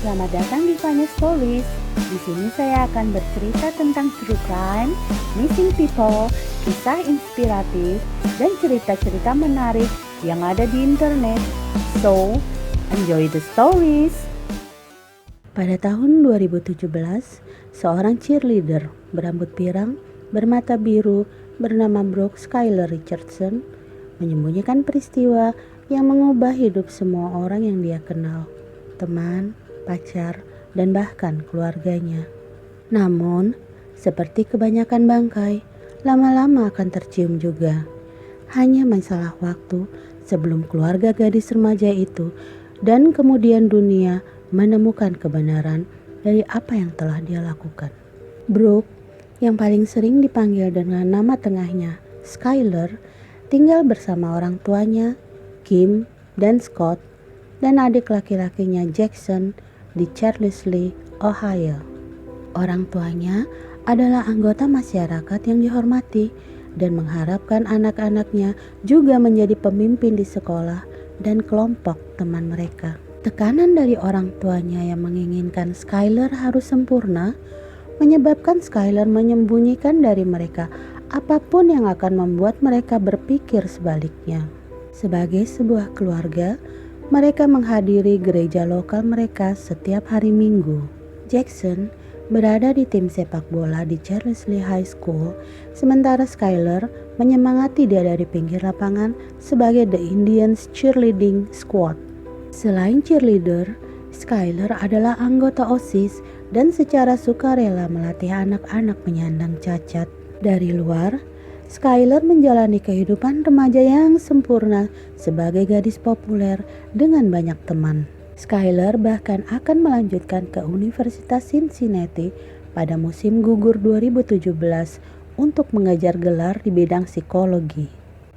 Selamat datang di Vanya Stories. Di sini saya akan bercerita tentang true crime, missing people, kisah inspiratif, dan cerita-cerita menarik yang ada di internet. So, enjoy the stories. Pada tahun 2017, seorang cheerleader berambut pirang, bermata biru, bernama Brooke Skyler Richardson menyembunyikan peristiwa yang mengubah hidup semua orang yang dia kenal, teman, pacar, dan bahkan keluarganya. Namun, seperti kebanyakan bangkai, lama-lama akan tercium juga. Hanya masalah waktu sebelum keluarga gadis remaja itu dan kemudian dunia menemukan kebenaran dari apa yang telah dia lakukan. Brooke, yang paling sering dipanggil dengan nama tengahnya Skyler, tinggal bersama orang tuanya, Kim dan Scott, dan adik laki-lakinya Jackson di Charlesley, Ohio. Orang tuanya adalah anggota masyarakat yang dihormati dan mengharapkan anak-anaknya juga menjadi pemimpin di sekolah dan kelompok teman mereka. Tekanan dari orang tuanya yang menginginkan Skyler harus sempurna menyebabkan Skyler menyembunyikan dari mereka apapun yang akan membuat mereka berpikir sebaliknya. Sebagai sebuah keluarga, mereka menghadiri gereja lokal mereka setiap hari Minggu. Jackson berada di tim sepak bola di Charlesley High School, sementara Skyler menyemangati dia dari pinggir lapangan sebagai The Indians Cheerleading Squad. Selain cheerleader, Skyler adalah anggota OSIS dan secara sukarela melatih anak-anak penyandang cacat. Dari luar, Skyler menjalani kehidupan remaja yang sempurna sebagai gadis populer dengan banyak teman. Skyler bahkan akan melanjutkan ke Universitas Cincinnati pada musim gugur 2017 untuk mengejar gelar di bidang psikologi.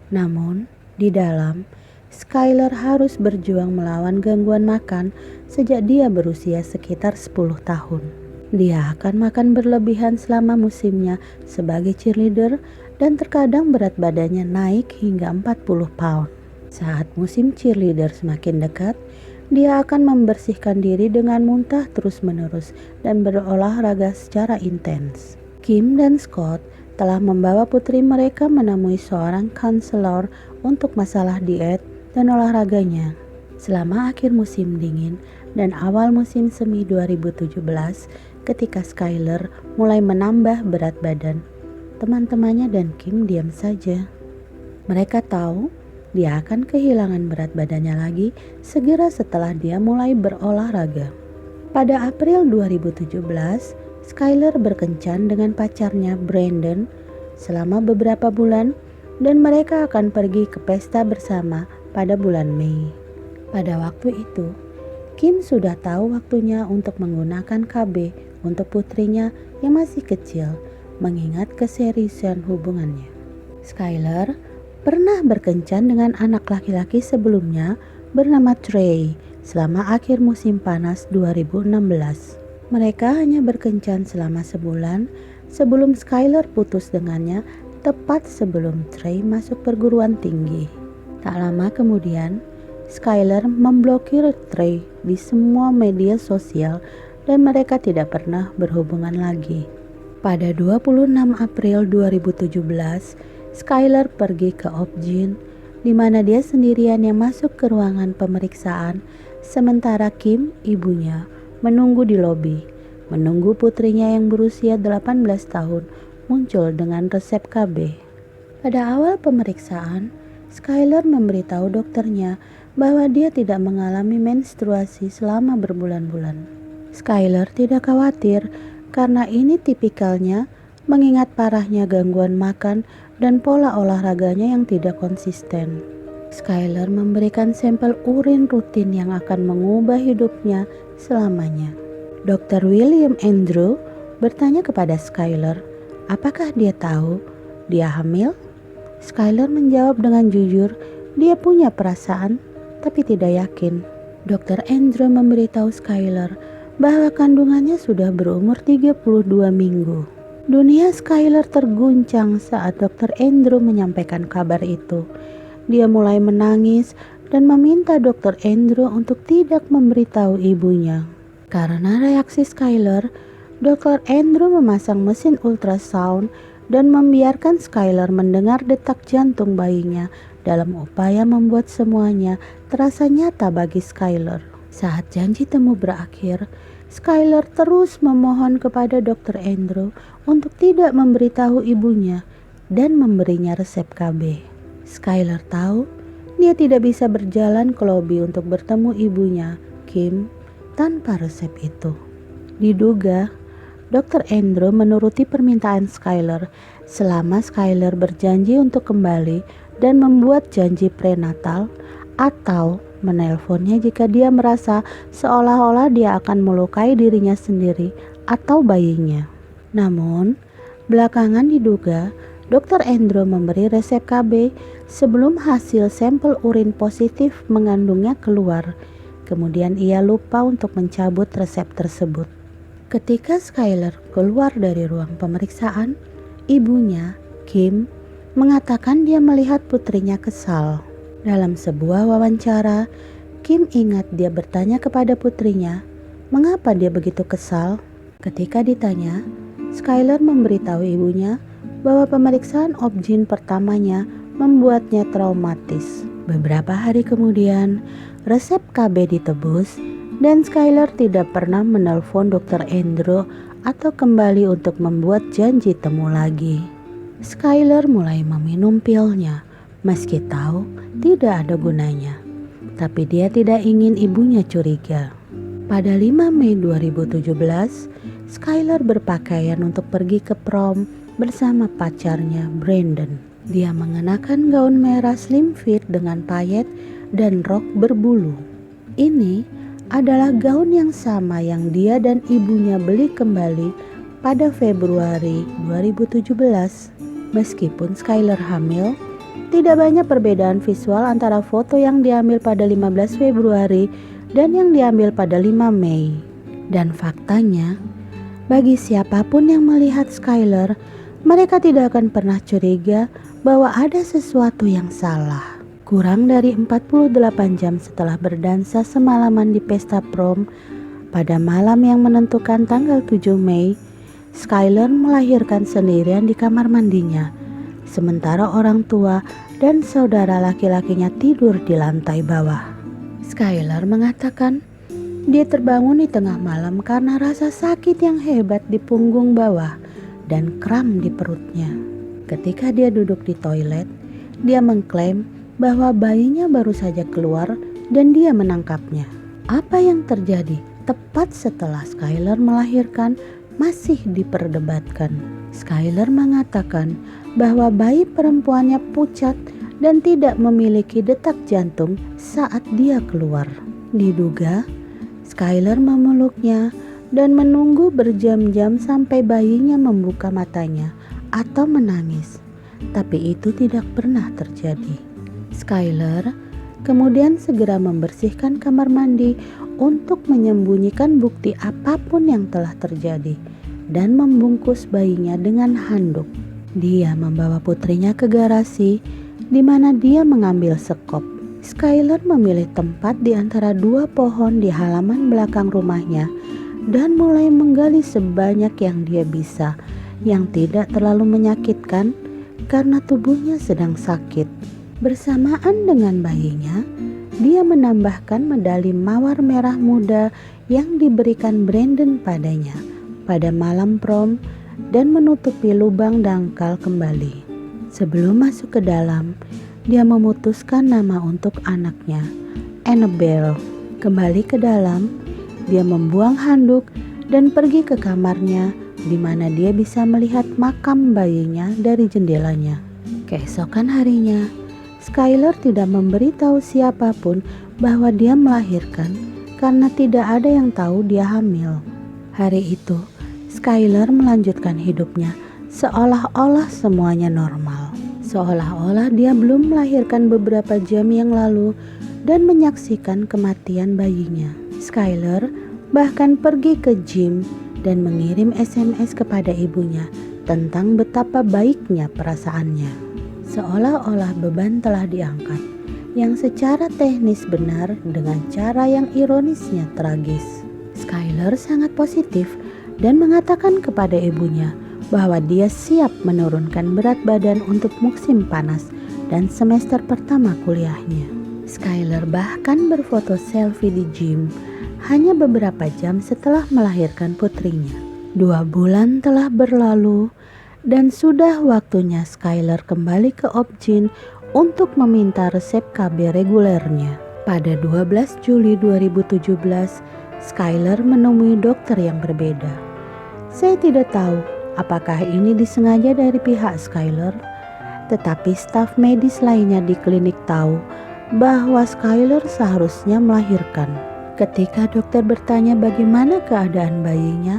Namun, di dalam, Skyler harus berjuang melawan gangguan makan sejak dia berusia sekitar 10 tahun. Dia akan makan berlebihan selama musimnya sebagai cheerleader dan terkadang berat badannya naik hingga 40 pound. Saat musim cheerleader semakin dekat, dia akan membersihkan diri dengan muntah terus-menerus dan berolahraga secara intens. Kim dan Scott telah membawa putri mereka menemui seorang konselor untuk masalah diet dan olahraganya. Selama akhir musim dingin dan awal musim semi 2017, ketika Skyler mulai menambah berat badan, teman-temannya dan Kim diam saja. Mereka tahu dia akan kehilangan berat badannya lagi segera setelah dia mulai berolahraga. Pada April 2017, Skyler berkencan dengan pacarnya Brandon selama beberapa bulan dan mereka akan pergi ke pesta bersama pada bulan Mei. Pada waktu itu, Kim sudah tahu waktunya untuk menggunakan KB untuk putrinya yang masih kecil, mengingat keseriusan hubungannya. Skyler pernah berkencan dengan anak laki-laki sebelumnya bernama Trey selama akhir musim panas 2016. Mereka hanya berkencan selama sebulan sebelum Skyler putus dengannya tepat sebelum Trey masuk perguruan tinggi. Tak lama kemudian, Skyler memblokir Trey di semua media sosial dan mereka tidak pernah berhubungan lagi. Pada 26 April 2017, Skyler pergi ke Obgyn, di mana dia sendirian yang masuk ke ruangan pemeriksaan, sementara Kim, ibunya, menunggu di lobi, menunggu putrinya yang berusia 18 tahun muncul dengan resep KB. Pada awal pemeriksaan, Skyler memberitahu dokternya bahwa dia tidak mengalami menstruasi selama berbulan-bulan. Skyler tidak khawatir karena ini tipikalnya mengingat parahnya gangguan makan dan pola olahraganya yang tidak konsisten. Skyler memberikan sampel urin rutin yang akan mengubah hidupnya selamanya. Dr. William Andrew bertanya kepada Skyler, apakah dia tahu dia hamil? Skyler menjawab dengan jujur, dia punya perasaan tapi tidak yakin. Dr. Andrew memberitahu Skyler bahwa kandungannya sudah berumur 32 minggu. Dunia Skyler terguncang saat Dr. Andrew menyampaikan kabar itu. Dia mulai menangis dan meminta Dr. Andrew untuk tidak memberitahu ibunya. Karena reaksi Skylar, Dr. Andrew memasang mesin ultrasound dan membiarkan Skylar mendengar detak jantung bayinya dalam upaya membuat semuanya terasa nyata bagi Skylar. Saat janji temu berakhir, Skylar terus memohon kepada Dr. Andrew untuk tidak memberitahu ibunya dan memberinya resep KB. Skylar tahu dia tidak bisa berjalan ke lobi untuk bertemu ibunya, Kim, tanpa resep itu. Diduga, Dr. Andrew menuruti permintaan Skylar selama Skylar berjanji untuk kembali dan membuat janji prenatal atau menelponnya jika dia merasa seolah-olah dia akan melukai dirinya sendiri atau bayinya. Namun, belakangan diduga Dr. Andrew memberi resep KB sebelum hasil sampel urin positif mengandungnya keluar. Kemudian ia lupa untuk mencabut resep tersebut. Ketika Skylar keluar dari ruang pemeriksaan, ibunya, Kim, mengatakan dia melihat putrinya kesal. Dalam sebuah wawancara, Kim ingat dia bertanya kepada putrinya, mengapa dia begitu kesal? Ketika ditanya, Skylar memberitahu ibunya bahwa pemeriksaan obgyn pertamanya membuatnya traumatis. Beberapa hari kemudian, resep KB ditebus dan Skylar tidak pernah menelpon Dr. Andrew atau kembali untuk membuat janji temu lagi. Skylar mulai meminum pilnya meski tahu tidak ada gunanya. Tapi dia tidak ingin ibunya curiga. Pada 5 Mei 2017, Skylar berpakaian untuk pergi ke prom bersama pacarnya Brandon. Dia mengenakan gaun merah slim fit dengan payet dan rok berbulu. Ini adalah gaun yang sama yang dia dan ibunya beli kembali pada Februari 2017. Meskipun Skylar hamil, tidak banyak perbedaan visual antara foto yang diambil pada 15 Februari dan yang diambil pada 5 Mei. Dan faktanya, bagi siapapun yang melihat Skylar, mereka tidak akan pernah curiga bahwa ada sesuatu yang salah. Kurang dari 48 jam setelah berdansa semalaman di pesta prom, pada malam yang menentukan tanggal 7 Mei, Skylar melahirkan sendirian di kamar mandinya, sementara orang tua dan saudara laki-lakinya tidur di lantai bawah. Skylar mengatakan dia terbangun di tengah malam karena rasa sakit yang hebat di punggung bawah dan kram di perutnya. Ketika dia duduk di toilet, dia mengklaim bahwa bayinya baru saja keluar dan dia menangkapnya. Apa yang terjadi tepat setelah Skylar melahirkan masih diperdebatkan. Skylar mengatakan bahwa bayi perempuannya pucat dan tidak memiliki detak jantung saat dia keluar. Diduga, Skylar memeluknya dan menunggu berjam-jam sampai bayinya membuka matanya atau menangis. Tapi itu tidak pernah terjadi. Skylar kemudian segera membersihkan kamar mandi untuk menyembunyikan bukti apapun yang telah terjadi dan membungkus bayinya dengan handuk. Dia membawa putrinya ke garasi di mana dia mengambil sekop. Skylar memilih tempat di antara 2 pohon di halaman belakang rumahnya dan mulai menggali sebanyak yang dia bisa yang tidak terlalu menyakitkan karena tubuhnya sedang sakit. Bersamaan dengan bayinya, dia menambahkan medali mawar merah muda yang diberikan Brandon padanya pada malam prom dan menutupi lubang dangkal kembali. Sebelum masuk ke dalam, dia memutuskan nama untuk anaknya, Annabelle. Kembali ke dalam, dia membuang handuk dan pergi ke kamarnya di mana dia bisa melihat makam bayinya dari jendelanya. Keesokan harinya, Skylar tidak memberitahu siapapun bahwa dia melahirkan karena tidak ada yang tahu dia hamil. Hari itu, Skylar melanjutkan hidupnya seolah-olah semuanya normal. Seolah-olah dia belum melahirkan beberapa jam yang lalu dan menyaksikan kematian bayinya. Skylar bahkan pergi ke gym dan mengirim SMS kepada ibunya tentang betapa baiknya perasaannya. Seolah-olah beban telah diangkat, yang secara teknis benar dengan cara yang ironisnya tragis. Skyler sangat positif dan mengatakan kepada ibunya bahwa dia siap menurunkan berat badan untuk musim panas dan semester pertama kuliahnya. Skyler bahkan berfoto selfie di gym hanya beberapa jam setelah melahirkan putrinya. 2 bulan telah berlalu dan sudah waktunya Skyler kembali ke Opgyn untuk meminta resep KB regulernya. Pada 12 Juli 2017, Skyler menemui dokter yang berbeda. Saya tidak tahu apakah ini disengaja dari pihak Skyler, tetapi staf medis lainnya di klinik tahu bahwa Skyler seharusnya melahirkan. Ketika dokter bertanya bagaimana keadaan bayinya,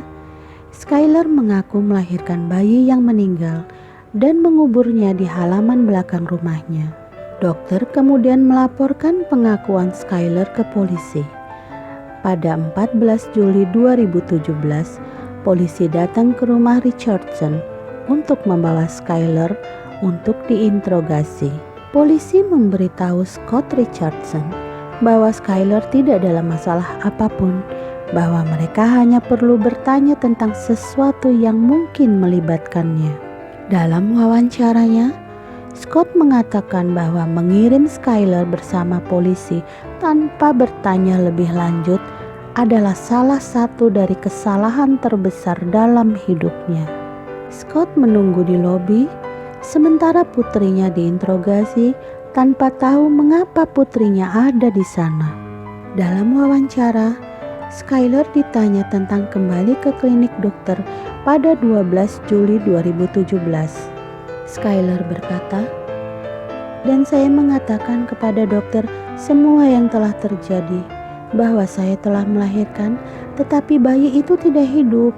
Skyler mengaku melahirkan bayi yang meninggal dan menguburnya di halaman belakang rumahnya. Dokter kemudian melaporkan pengakuan Skyler ke polisi. Pada 14 Juli 2017, polisi datang ke rumah Richardson untuk membawa Skyler untuk diinterogasi. Polisi memberitahu Scott Richardson bahwa Skyler tidak dalam masalah apapun, bahwa mereka hanya perlu bertanya tentang sesuatu yang mungkin melibatkannya. Dalam wawancaranya, Scott mengatakan bahwa mengirim Skyler bersama polisi tanpa bertanya lebih lanjut adalah salah satu dari kesalahan terbesar dalam hidupnya. Scott menunggu di lobi sementara putrinya diinterogasi tanpa tahu mengapa putrinya ada di sana. Dalam wawancara, Skyler ditanya tentang kembali ke klinik dokter pada 12 Juli 2017. Skyler berkata, "Dan saya mengatakan kepada dokter semua yang telah terjadi, bahwa saya telah melahirkan, tetapi bayi itu tidak hidup.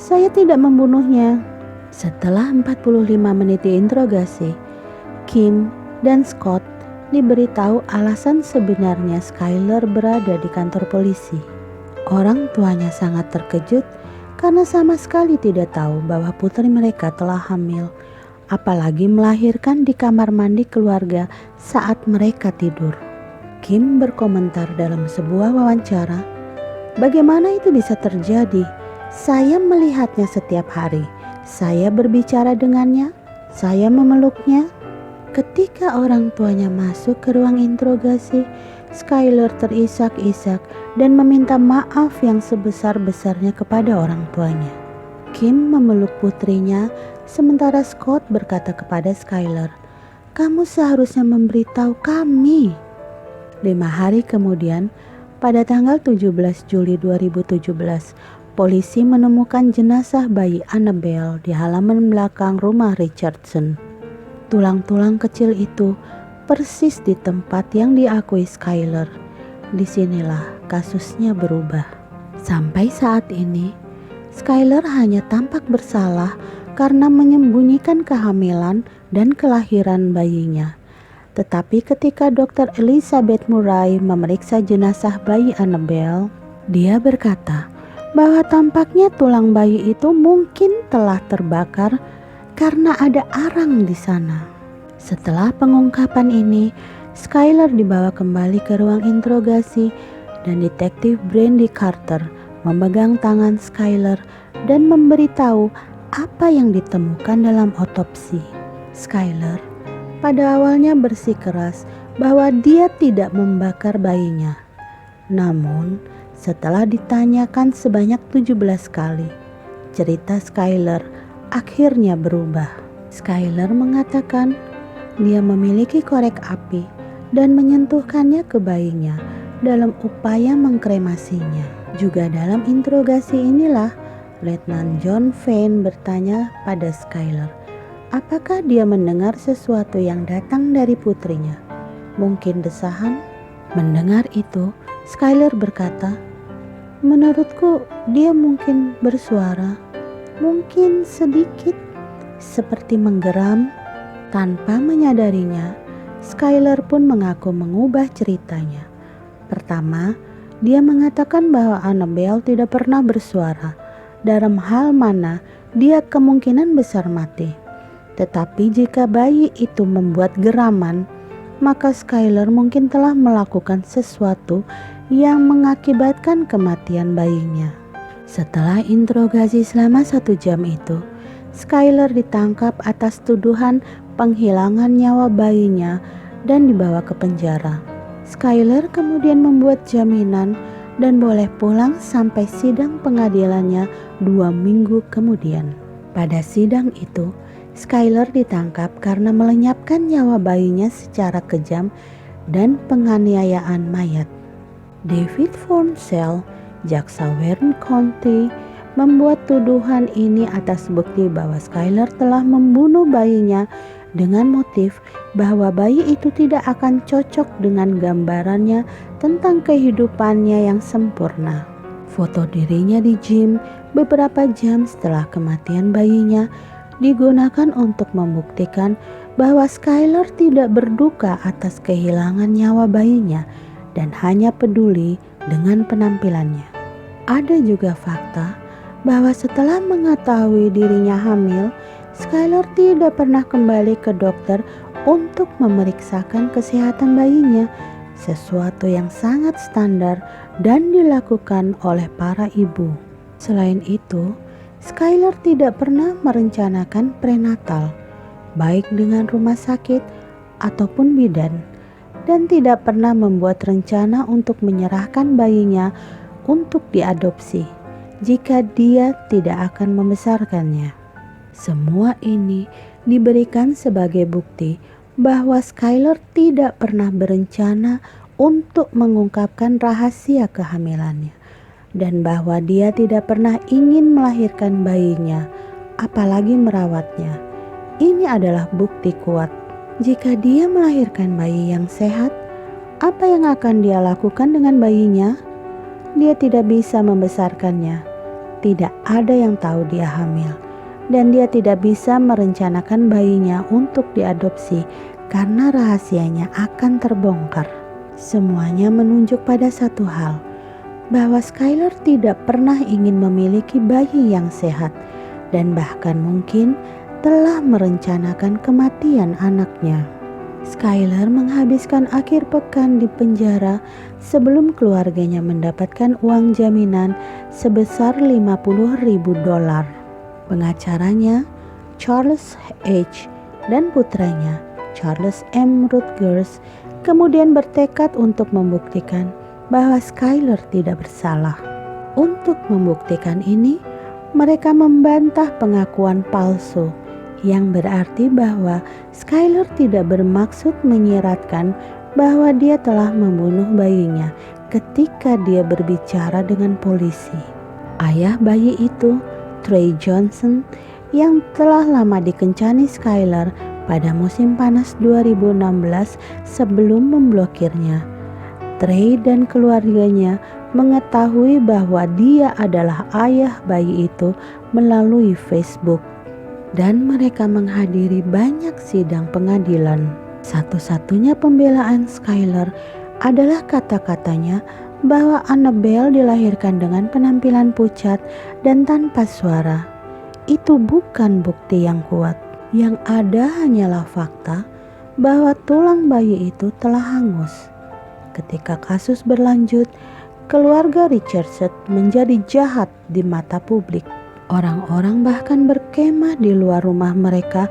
Saya tidak membunuhnya." Setelah 45 menit diinterogasi, Kim dan Scott diberitahu alasan sebenarnya Skyler berada di kantor polisi. Orang tuanya sangat terkejut karena sama sekali tidak tahu bahwa putri mereka telah hamil, apalagi melahirkan di kamar mandi keluarga saat mereka tidur. Kim berkomentar dalam sebuah wawancara, "Bagaimana itu bisa terjadi? Saya melihatnya setiap hari. Saya berbicara dengannya, saya memeluknya." Ketika orang tuanya masuk ke ruang interogasi, Skyler terisak-isak dan meminta maaf yang sebesar-besarnya kepada orang tuanya. Kim memeluk putrinya, sementara Scott berkata kepada Skyler, "Kamu seharusnya memberitahu kami." 5 hari kemudian, pada tanggal 17 Juli 2017, polisi menemukan jenazah bayi Annabelle di halaman belakang rumah Richardson. Tulang-tulang kecil itu persis di tempat yang diakui Skyler. Disinilah kasusnya berubah. Sampai saat ini, Skyler hanya tampak bersalah karena menyembunyikan kehamilan dan kelahiran bayinya. Tetapi ketika Dr. Elizabeth Murray memeriksa jenazah bayi Annabelle, dia berkata bahwa tampaknya tulang bayi itu mungkin telah terbakar karena ada arang di sana. Setelah pengungkapan ini, Skyler dibawa kembali ke ruang interogasi dan detektif Brandy Carter memegang tangan Skyler dan memberitahu apa yang ditemukan dalam otopsi. Skyler pada awalnya bersikeras bahwa dia tidak membakar bayinya. Namun, setelah ditanyakan sebanyak 17 kali, cerita Skyler akhirnya berubah. Skyler mengatakan dia memiliki korek api dan menyentuhkannya ke bayinya dalam upaya mengkremasinya. Juga dalam interogasi inilah Letnan John Vane bertanya pada Skyler, apakah dia mendengar sesuatu yang datang dari putrinya? Mungkin desahan? Mendengar itu, Skyler berkata, "Menurutku dia mungkin bersuara, mungkin sedikit, seperti menggeram." Tanpa menyadarinya, Skyler pun mengaku mengubah ceritanya. Pertama, dia mengatakan bahwa Annabelle tidak pernah bersuara, dalam hal mana dia kemungkinan besar mati. Tetapi jika bayi itu membuat geraman, maka Skyler mungkin telah melakukan sesuatu yang mengakibatkan kematian bayinya. Setelah interogasi selama 1 jam itu, Skyler ditangkap atas tuduhan penghilangan nyawa bayinya dan dibawa ke penjara. Skyler kemudian membuat jaminan dan boleh pulang sampai sidang pengadilannya 2 minggu kemudian. Pada sidang itu, Skyler ditangkap karena melenyapkan nyawa bayinya secara kejam dan penganiayaan mayat. David Fornsell, jaksa Warren County, membuat tuduhan ini atas bukti bahwa Skyler telah membunuh bayinya dengan motif bahwa bayi itu tidak akan cocok dengan gambarannya tentang kehidupannya yang sempurna. Foto dirinya di gym beberapa jam setelah kematian bayinya digunakan untuk membuktikan bahwa Skyler tidak berduka atas kehilangan nyawa bayinya dan hanya peduli dengan penampilannya. Ada juga fakta bahwa setelah mengetahui dirinya hamil, Skyler tidak pernah kembali ke dokter untuk memeriksakan kesehatan bayinya, sesuatu yang sangat standar dan dilakukan oleh para ibu. Selain itu, Skyler tidak pernah merencanakan prenatal, baik dengan rumah sakit ataupun bidan, dan tidak pernah membuat rencana untuk menyerahkan bayinya untuk diadopsi jika dia tidak akan membesarkannya. Semua ini diberikan sebagai bukti bahwa Skyler tidak pernah berencana untuk mengungkapkan rahasia kehamilannya dan bahwa dia tidak pernah ingin melahirkan bayinya, apalagi merawatnya. Ini adalah bukti kuat. Jika dia melahirkan bayi yang sehat, apa yang akan dia lakukan dengan bayinya? Dia tidak bisa membesarkannya. Tidak ada yang tahu dia hamil, dan dia tidak bisa merencanakan bayinya untuk diadopsi karena rahasianya akan terbongkar. Semuanya menunjuk pada satu hal, bahwa Skyler tidak pernah ingin memiliki bayi yang sehat dan bahkan mungkin telah merencanakan kematian anaknya. Skyler menghabiskan akhir pekan di penjara sebelum keluarganya mendapatkan uang jaminan sebesar $50.000. Pengacaranya, Charles H. dan putranya, Charles M. Rutgers, kemudian bertekad untuk membuktikan bahwa Skyler tidak bersalah. Untuk membuktikan ini, mereka membantah pengakuan palsu, yang berarti bahwa Skyler tidak bermaksud menyiratkan bahwa dia telah membunuh bayinya ketika dia berbicara dengan polisi. Ayah bayi itu, Trey Johnson, yang telah lama dikencani Skyler pada musim panas 2016 sebelum memblokirnya. Trey dan keluarganya mengetahui bahwa dia adalah ayah bayi itu melalui Facebook, dan mereka menghadiri banyak sidang pengadilan. Satu-satunya pembelaan Skyler adalah kata-katanya bahwa Annabelle dilahirkan dengan penampilan pucat dan tanpa suara. Itu bukan bukti yang kuat. Yang ada hanyalah fakta bahwa tulang bayi itu telah hangus. Ketika kasus berlanjut, keluarga Richardson menjadi jahat di mata publik. Orang-orang bahkan berkemah di luar rumah mereka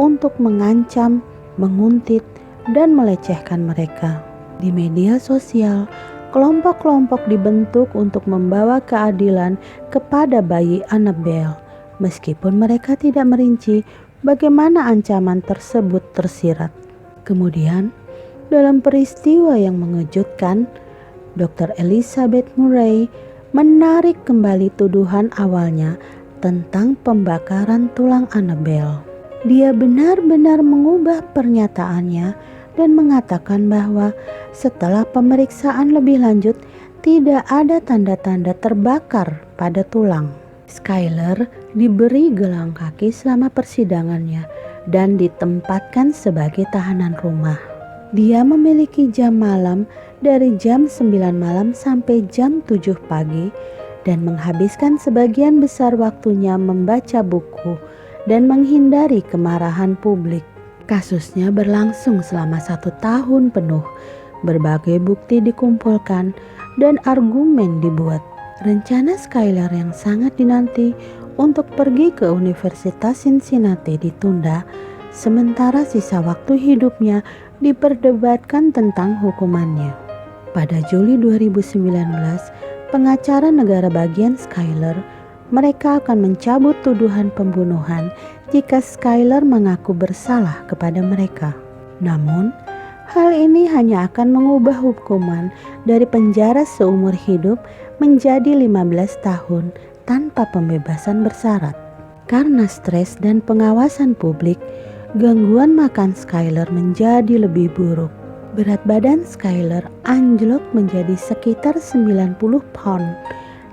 untuk mengancam, menguntit, dan melecehkan mereka. Di media sosial, kelompok-kelompok dibentuk untuk membawa keadilan kepada bayi Annabelle, meskipun mereka tidak merinci bagaimana ancaman tersebut tersirat. Kemudian, dalam peristiwa yang mengejutkan, Dr. Elizabeth Murray menarik kembali tuduhan awalnya tentang pembakaran tulang Annabelle. Dia benar-benar mengubah pernyataannya dan mengatakan bahwa setelah pemeriksaan lebih lanjut, tidak ada tanda-tanda terbakar pada tulang. Skyler diberi gelang kaki selama persidangannya dan ditempatkan sebagai tahanan rumah. Dia memiliki jam malam dari jam 9 malam sampai jam 7 pagi dan menghabiskan sebagian besar waktunya membaca buku dan menghindari kemarahan publik. Kasusnya berlangsung selama 1 tahun penuh, berbagai bukti dikumpulkan, dan argumen dibuat. Rencana Skylar yang sangat dinanti untuk pergi ke Universitas Cincinnati ditunda, sementara sisa waktu hidupnya diperdebatkan tentang hukumannya. Pada Juli 2019, pengacara negara bagian Skylar, mereka akan mencabut tuduhan pembunuhan jika Skylar mengaku bersalah kepada mereka. Namun, hal ini hanya akan mengubah hukuman dari penjara seumur hidup menjadi 15 tahun tanpa pembebasan bersyarat. Karena stres dan pengawasan publik, gangguan makan Skylar menjadi lebih buruk. Berat badan Skylar anjlok menjadi sekitar 90 pound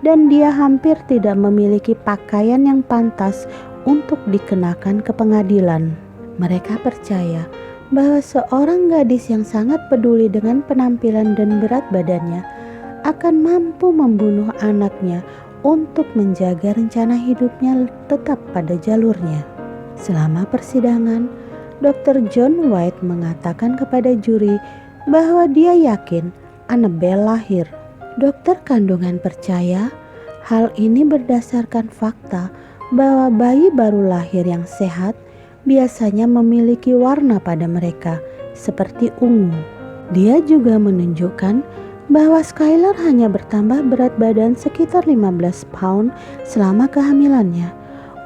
dan dia hampir tidak memiliki pakaian yang pantas untuk dikenakan ke pengadilan. Mereka percaya bahwa seorang gadis yang sangat peduli dengan penampilan dan berat badannya akan mampu membunuh anaknya untuk menjaga rencana hidupnya tetap pada jalurnya. Selama persidangan, Dr. John White mengatakan kepada juri bahwa dia yakin Annabelle lahir. Dokter kandungan percaya hal ini berdasarkan fakta bahwa bayi baru lahir yang sehat biasanya memiliki warna pada mereka seperti ungu. Dia juga menunjukkan bahwa Skylar hanya bertambah berat badan sekitar 15 pound selama kehamilannya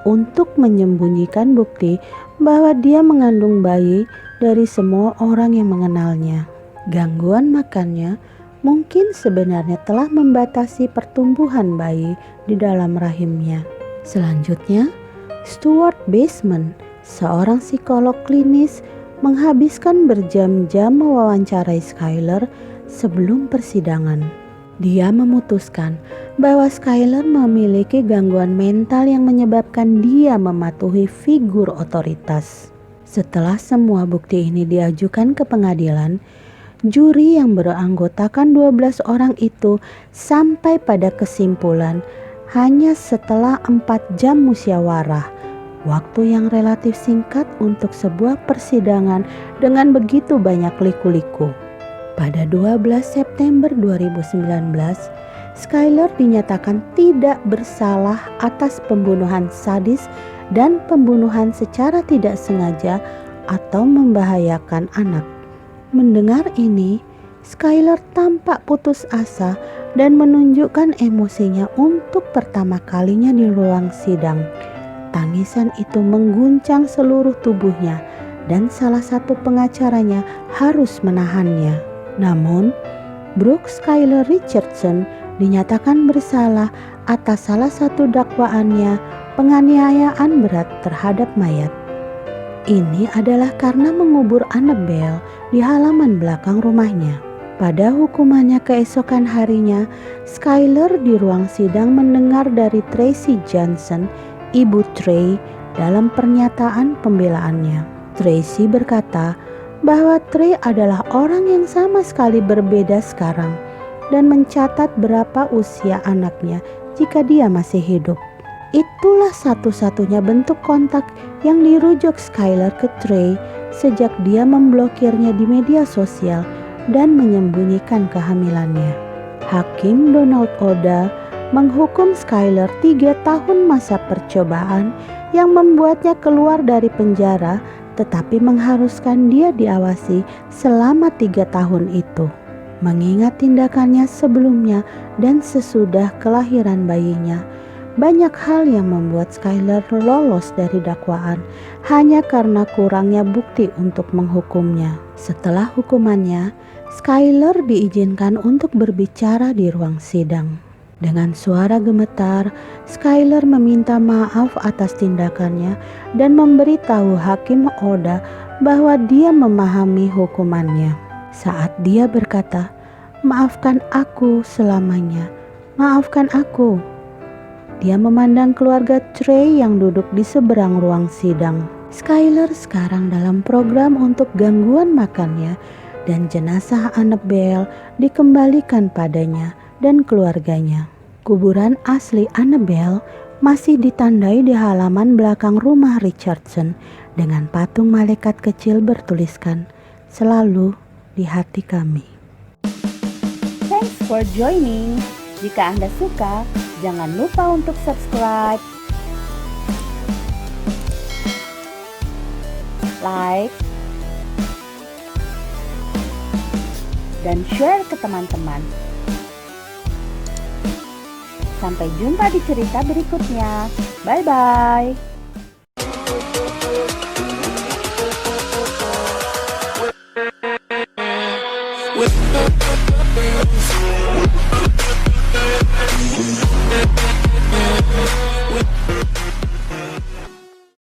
untuk menyembunyikan bukti bahwa dia mengandung bayi dari semua orang yang mengenalnya. Gangguan makannya mungkin sebenarnya telah membatasi pertumbuhan bayi di dalam rahimnya. Selanjutnya, Stuart Baseman, seorang psikolog klinis, menghabiskan berjam-jam mewawancarai Skylar sebelum persidangan. Dia memutuskan bahwa Skylar memiliki gangguan mental yang menyebabkan dia mematuhi figur otoritas. Setelah semua bukti ini diajukan ke pengadilan, juri yang beranggotakan 12 orang itu sampai pada kesimpulan hanya setelah 4 jam musyawarah, waktu yang relatif singkat untuk sebuah persidangan dengan begitu banyak liku-liku. Pada 12 September 2019, Skylar dinyatakan tidak bersalah atas pembunuhan sadis dan pembunuhan secara tidak sengaja atau membahayakan anak. Mendengar ini, Skylar tampak putus asa dan menunjukkan emosinya untuk pertama kalinya di ruang sidang. Tangisan itu mengguncang seluruh tubuhnya dan salah satu pengacaranya harus menahannya. Namun, Brooke Skylar Richardson dinyatakan bersalah atas salah satu dakwaannya, penganiayaan berat terhadap mayat. Ini adalah karena mengubur Annabelle di halaman belakang rumahnya. Pada hukumannya keesokan harinya, Skylar di ruang sidang mendengar dari Tracy Johnson, ibu Trey, dalam pernyataan pembelaannya. Tracy berkata bahwa Trey adalah orang yang sama sekali berbeda sekarang dan mencatat berapa usia anaknya jika dia masih hidup. Itulah satu-satunya bentuk kontak yang dirujuk Skylar ke Trey sejak dia memblokirnya di media sosial dan menyembunyikan kehamilannya. Hakim Donald Oda menghukum Skylar 3 tahun masa percobaan yang membuatnya keluar dari penjara, tetapi mengharuskan dia diawasi selama 3 tahun itu. Mengingat tindakannya sebelumnya dan sesudah kelahiran bayinya, banyak hal yang membuat Skylar lolos dari dakwaan hanya karena kurangnya bukti untuk menghukumnya. Setelah hukumannya, Skylar diizinkan untuk berbicara di ruang sidang. Dengan suara gemetar, Skylar meminta maaf atas tindakannya dan memberitahu Hakim Oda bahwa dia memahami hukumannya. Saat dia berkata, "Maafkan aku selamanya, maafkan aku." Dia memandang keluarga Trey yang duduk di seberang ruang sidang. Skylar sekarang dalam program untuk gangguan makannya dan jenazah Annabelle dikembalikan padanya dan keluarganya. Kuburan asli Annabelle masih ditandai di halaman belakang rumah Richardson dengan patung malaikat kecil bertuliskan, "Selalu di hati kami." for joining. Jika Anda suka, jangan lupa untuk subscribe, like, dan share ke teman-teman. Sampai jumpa di cerita berikutnya. Bye-bye.